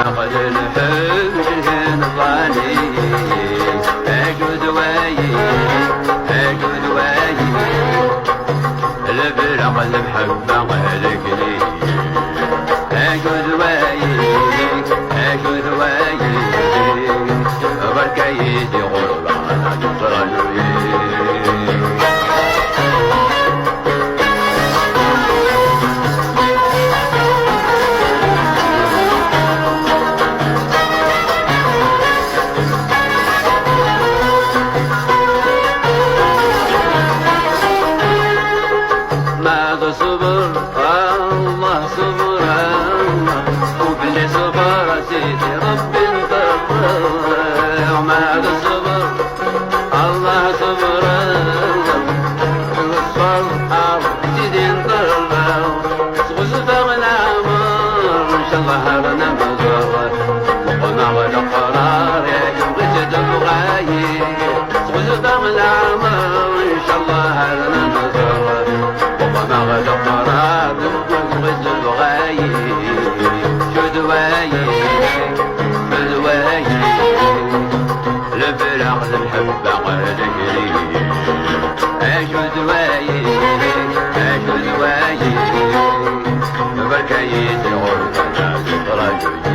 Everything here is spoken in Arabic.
لقد الحب نضالي أجود وايي أجود وايي البرق المحبة غلقني أجود وايي أجود وايي برك يدي غربة على نصراني صبر الله صبر الله وبلي صبر سيدي ربي انطر ما صبر الله صبر الصبر سيدي انطر صغصبر العمر ان شاء الله هرنا مزور وقنا غدا قرار يا جمغة دمغاي صغصبر العمر ان شاء الله هرنا مزور مغد قراب وغز الغايب شدوايب بدوايب الفراق المحبة غير أشدوايب أشدوايب بركايد الغربة لا تطرد